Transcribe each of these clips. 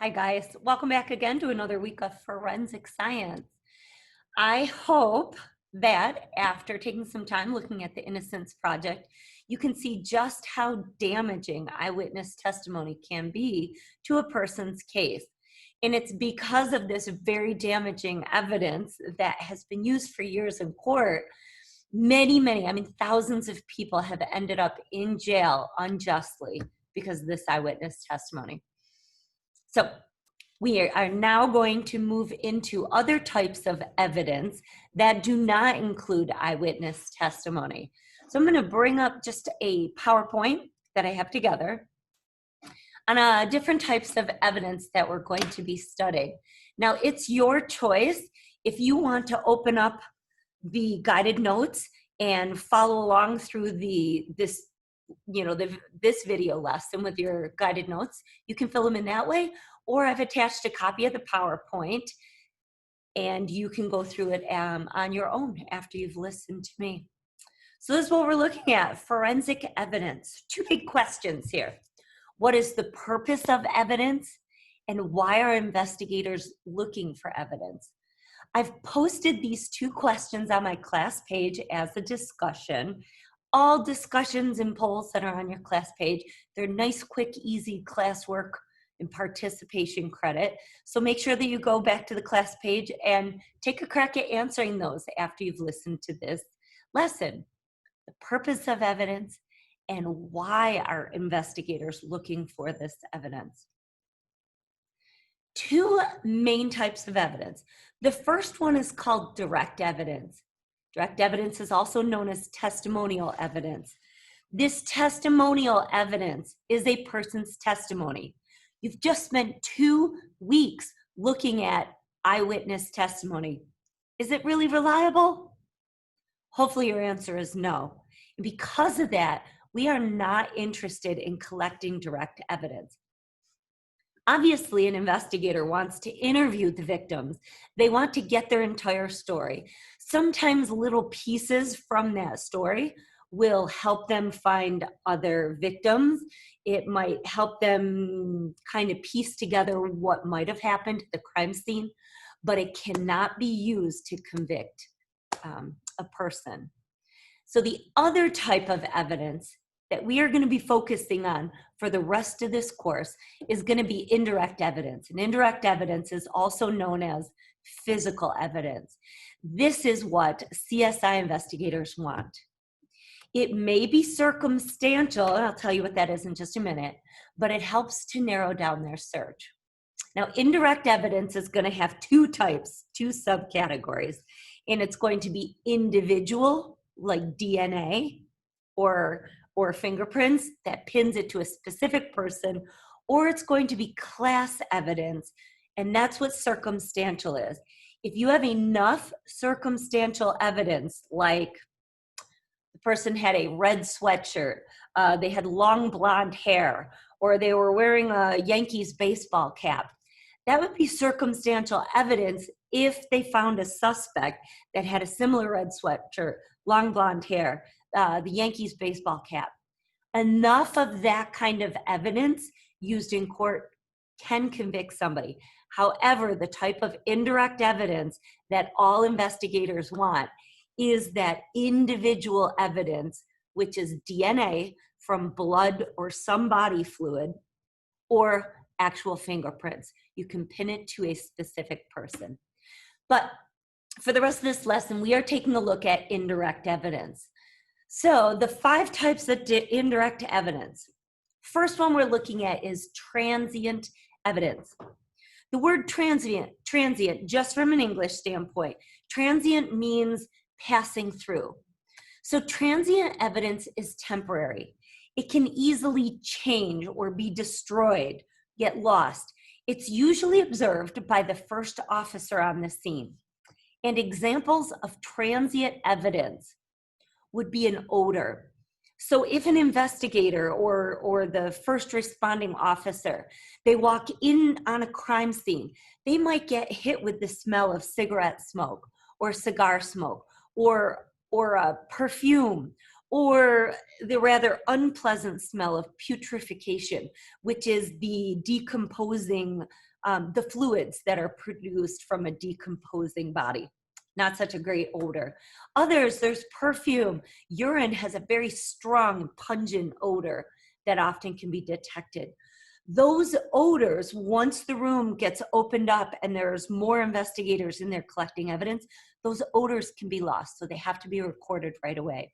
Hi guys, welcome back again to another week of forensic science. I hope that after taking some time looking at the Innocence Project, you can see just how damaging eyewitness testimony can be to a person's case. And it's because of this very damaging evidence that has been used for years in court. Thousands of people have ended up in jail unjustly because of this eyewitness testimony. So we are now going to move into other types of evidence that do not include eyewitness testimony. So I'm going to bring up just a PowerPoint that I have together on different types of evidence that we're going to be studying. Now, it's your choice if you want to open up the guided notes and follow along through this video lesson with your guided notes. You can fill them in that way, or I've attached a copy of the PowerPoint and you can go through it on your own after you've listened to me. So this is what we're looking at, forensic evidence. Two big questions here. What is the purpose of evidence, and why are investigators looking for evidence? I've posted these two questions on my class page as a discussion. All discussions and polls that are on your class page, they're nice, quick, easy classwork and participation credit. So make sure that you go back to the class page and take a crack at answering those after you've listened to this lesson. The purpose of evidence and why are investigators looking for this evidence? Two main types of evidence. The first one is called direct evidence. Direct evidence is also known as testimonial evidence. This testimonial evidence is a person's testimony. You've just spent 2 weeks looking at eyewitness testimony. Is it really reliable? Hopefully your answer is no. And because of that, we are not interested in collecting direct evidence. Obviously, an investigator wants to interview the victims. They want to get their entire story. Sometimes little pieces from that story will help them find other victims. It might help them kind of piece together what might have happened at the crime scene, but it cannot be used to convict a person. So the other type of evidence that we are going to be focusing on for the rest of this course is going to be indirect evidence. And indirect evidence is also known as physical evidence. This is what CSI investigators want. It may be circumstantial, and I'll tell you what that is in just a minute, but it helps to narrow down their search. Now, indirect evidence is going to have two types, two subcategories, and it's going to be individual, like DNA or fingerprints that pins it to a specific person, or it's going to be class evidence, and that's what circumstantial is. If you have enough circumstantial evidence, like the person had a red sweatshirt, they had long blonde hair, or they were wearing a Yankees baseball cap, that would be circumstantial evidence if they found a suspect that had a similar red sweatshirt, long blonde hair, the Yankees baseball cap. Enough of that kind of evidence used in court can convict somebody. However, the type of indirect evidence that all investigators want is that individual evidence, which is DNA from blood or some body fluid, or actual fingerprints. You can pin it to a specific person. But for the rest of this lesson, we are taking a look at indirect evidence. So the 5 types of indirect evidence. First one we're looking at is transient evidence. The word transient, just from an English standpoint, transient means passing through. So transient evidence is temporary. It can easily change or be destroyed, get lost. It's usually observed by the first officer on the scene. And examples of transient evidence would be an odor. So if an investigator or the first responding officer, they walk in on a crime scene, they might get hit with the smell of cigarette smoke or cigar smoke or a perfume, or the rather unpleasant smell of putrefaction, which is the decomposing the fluids that are produced from a decomposing body. Not such a great odor. Others, there's perfume. Urine has a very strong, pungent odor that often can be detected. Those odors, once the room gets opened up and there's more investigators in there collecting evidence, those odors can be lost, so they have to be recorded right away.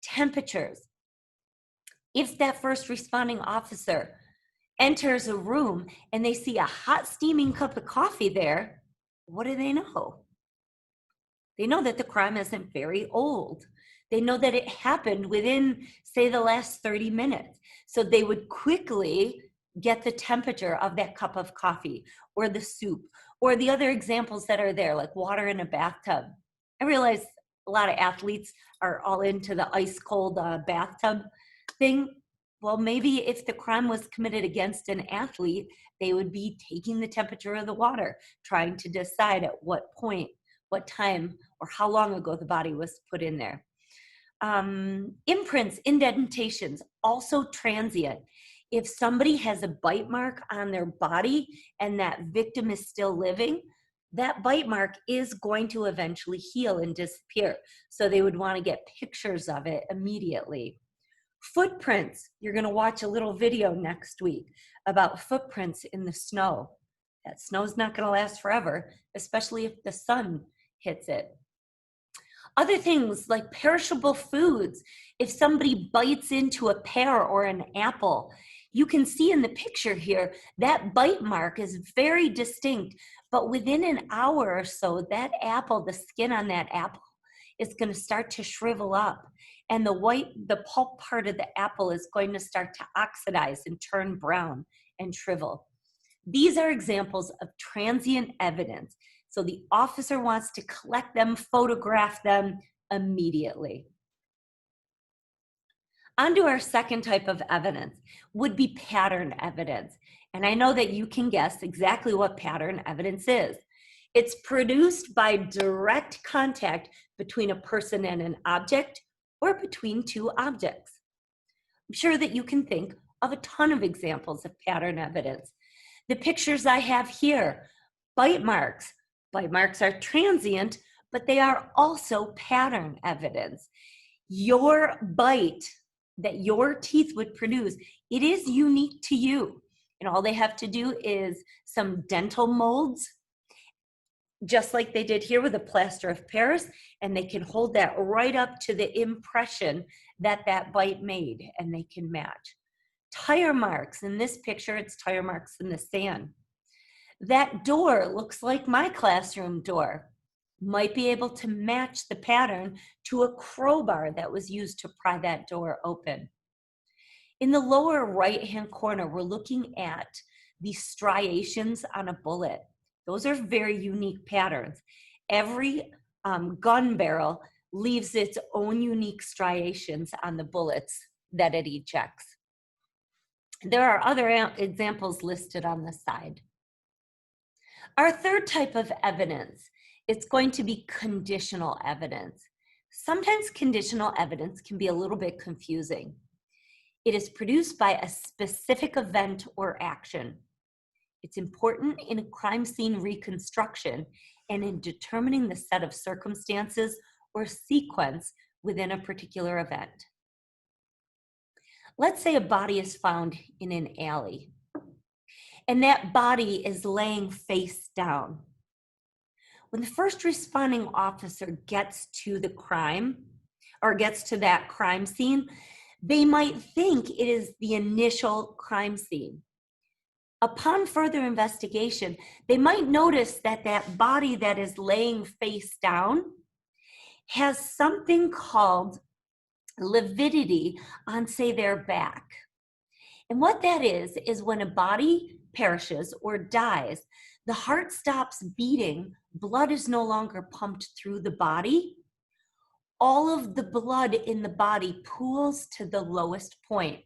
Temperatures. If that first responding officer enters a room and they see a hot steaming cup of coffee there, what do they know? They know that the crime isn't very old. They know that it happened within, say, the last 30 minutes. So they would quickly get the temperature of that cup of coffee or the soup or the other examples that are there, like water in a bathtub. I realize a lot of athletes are all into the ice cold bathtub thing. Well, maybe if the crime was committed against an athlete, they would be taking the temperature of the water, trying to decide at what point, what time, or how long ago the body was put in there. Imprints, indentations, also transient. If somebody has a bite mark on their body and that victim is still living, that bite mark is going to eventually heal and disappear. So they would want to get pictures of it immediately. Footprints, you're going to watch a little video next week about footprints in the snow. That snow's not going to last forever, especially if the sun hits it. Other things like perishable foods. If somebody bites into a pear or an apple, you can see in the picture here, that bite mark is very distinct, but within an hour or so, that apple, the skin on that apple is going to start to shrivel up, and the pulp part of the apple is going to start to oxidize and turn brown and shrivel. These are examples of transient evidence. So the officer wants to collect them, photograph them immediately. On to our second type of evidence would be pattern evidence. And I know that you can guess exactly what pattern evidence is. It's produced by direct contact between a person and an object or between two objects. I'm sure that you can think of a ton of examples of pattern evidence. The pictures I have here, bite marks. Bite marks are transient, but they are also pattern evidence. Your bite that your teeth would produce, it is unique to you. And all they have to do is some dental molds, just like they did here with a plaster of Paris, and they can hold that right up to the impression that that bite made, and they can match. Tire marks, in this picture, it's tire marks in the sand. That door looks like my classroom door. Might be able to match the pattern to a crowbar that was used to pry that door open. In the lower right-hand corner, we're looking at the striations on a bullet. Those are very unique patterns. Every gun barrel leaves its own unique striations on the bullets that it ejects. There are other examples listed on the side. Our third type of evidence, it's going to be conditional evidence. Sometimes conditional evidence can be a little bit confusing. It is produced by a specific event or action. It's important in a crime scene reconstruction and in determining the set of circumstances or sequence within a particular event. Let's say a body is found in an alley, and that body is laying face down. When the first responding officer gets to the crime or gets to that crime scene, they might think it is the initial crime scene. Upon further investigation, they might notice that that body that is laying face down has something called lividity on, say, their back. And what that is when a body perishes or dies, the heart stops beating, blood is no longer pumped through the body. All of the blood in the body pools to the lowest point.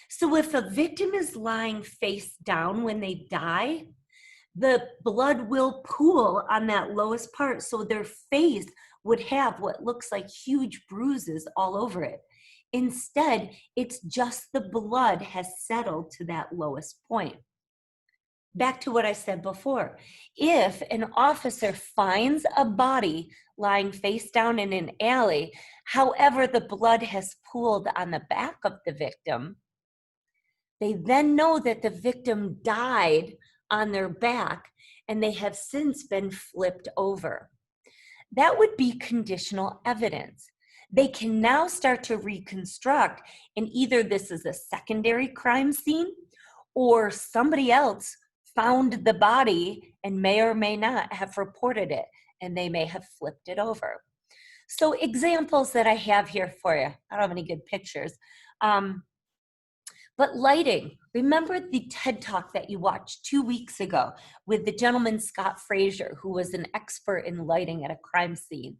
So if a victim is lying face down when they die, the blood will pool on that lowest part, so their face would have what looks like huge bruises all over it. Instead, it's just the blood has settled to that lowest point. back to what I said before. If an officer finds a body lying face down in an alley, however, the blood has pooled on the back of the victim, they then know that the victim died on their back and they have since been flipped over. That would be conditional evidence. They can now start to reconstruct, and either this is a secondary crime scene or somebody else found the body and may or may not have reported it, and they may have flipped it over. So examples that I have here for you, I don't have any good pictures, but lighting. Remember the TED Talk that you watched 2 weeks ago with the gentleman, Scott Frazier, who was an expert in lighting at a crime scene?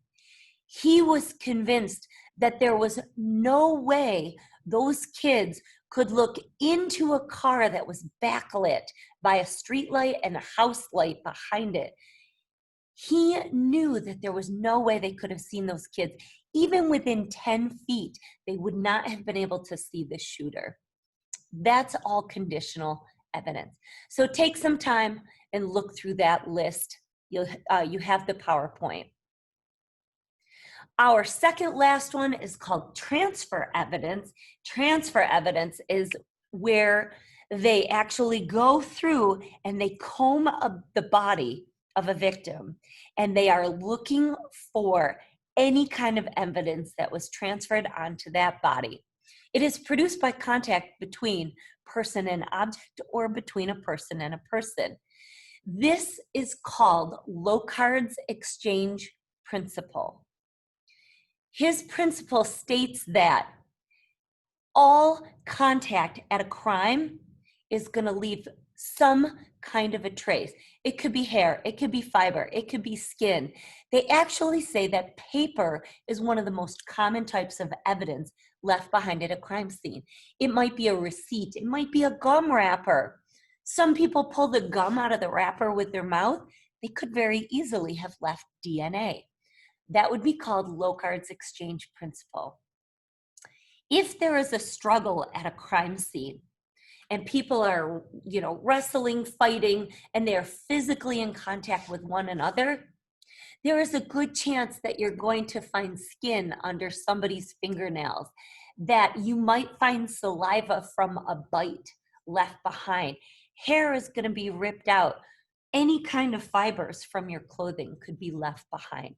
He was convinced that there was no way those kids could look into a car that was backlit by a street light and a house light behind it. He knew that there was no way they could have seen those kids. Even within 10 feet, they would not have been able to see the shooter. That's all conditional evidence. So take some time and look through that list. You have the PowerPoint. Our second last one is called transfer evidence. Transfer evidence is where they actually go through and they comb up the body of a victim, and they are looking for any kind of evidence that was transferred onto that body. It is produced by contact between person and object or between a person and a person. This is called Locard's exchange principle. His principle states that all contact at a crime is going to leave some kind of a trace. It could be hair, it could be fiber, it could be skin. They actually say that paper is one of the most common types of evidence left behind at a crime scene. It might be a receipt, it might be a gum wrapper. Some people pull the gum out of the wrapper with their mouth. They could very easily have left DNA. That would be called Locard's exchange principle. If there is a struggle at a crime scene and people are, wrestling, fighting, and they're physically in contact with one another, there is a good chance that you're going to find skin under somebody's fingernails, that you might find saliva from a bite left behind. Hair is going to be ripped out. Any kind of fibers from your clothing could be left behind.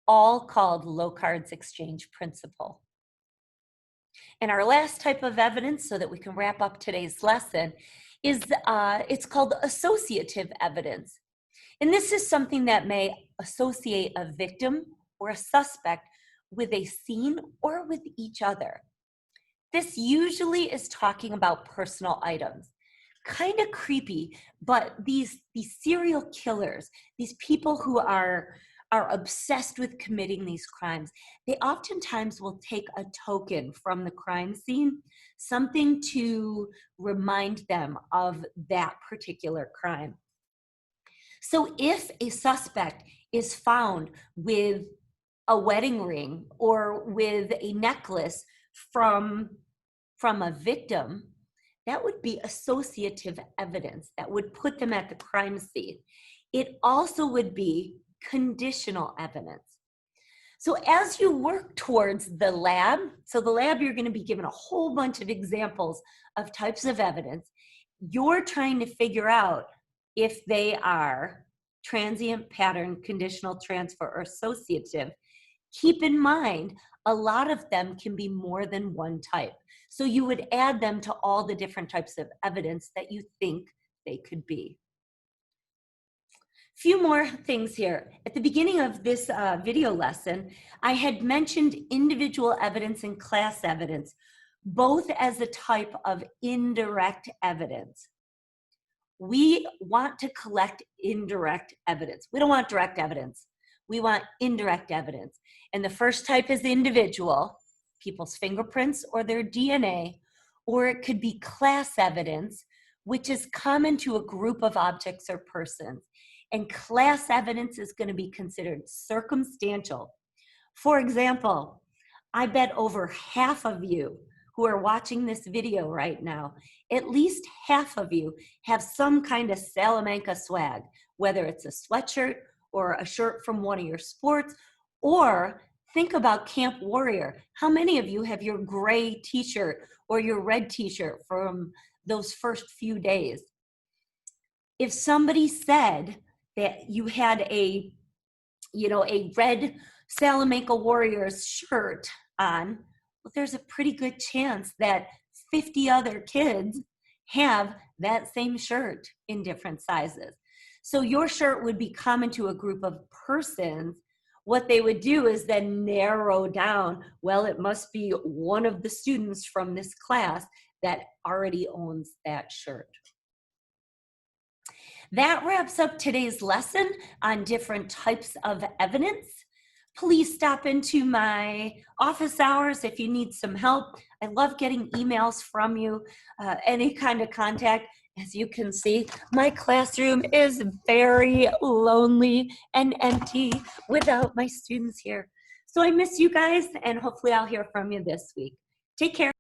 All called Locard's exchange principle. And our last type of evidence, so that we can wrap up today's lesson, is it's called associative evidence. And this is something that may associate a victim or a suspect with a scene or with each other. This usually is talking about personal items. Kind of creepy, but these serial killers, these people who are obsessed with committing these crimes, they oftentimes will take a token from the crime scene, something to remind them of that particular crime. So if a suspect is found with a wedding ring or with a necklace from a victim, that would be associative evidence that would put them at the crime scene. It also would be conditional evidence. So as you work towards the lab, so the lab, you're going to be given a whole bunch of examples of types of evidence. You're trying to figure out if they are transient, pattern, conditional, transfer, or associative. Keep in mind, a lot of them can be more than one type. So you would add them to all the different types of evidence that you think they could be. Few more things here. At the beginning of this video lesson, I had mentioned individual evidence and class evidence, both as a type of indirect evidence. We want to collect indirect evidence. We don't want direct evidence. We want indirect evidence. And the first type is individual, people's fingerprints or their DNA, or it could be class evidence, which is common to a group of objects or persons. And class evidence is going to be considered circumstantial. For example, I bet over half of you who are watching this video right now, at least half of you have some kind of Salamanca swag, whether it's a sweatshirt or a shirt from one of your sports, or think about Camp Warrior. How many of you have your gray t-shirt or your red t-shirt from those first few days? If somebody said that you had a red Salamanca Warriors shirt on, well, there's a pretty good chance that 50 other kids have that same shirt in different sizes. So your shirt would be common to a group of persons. What they would do is then narrow down, well, it must be one of the students from this class that already owns that shirt. That wraps up today's lesson on different types of evidence. Please stop into my office hours if you need some help. I love getting emails from you, any kind of contact. As you can see, my classroom is very lonely and empty without my students here. So I miss you guys, and hopefully I'll hear from you this week. Take care.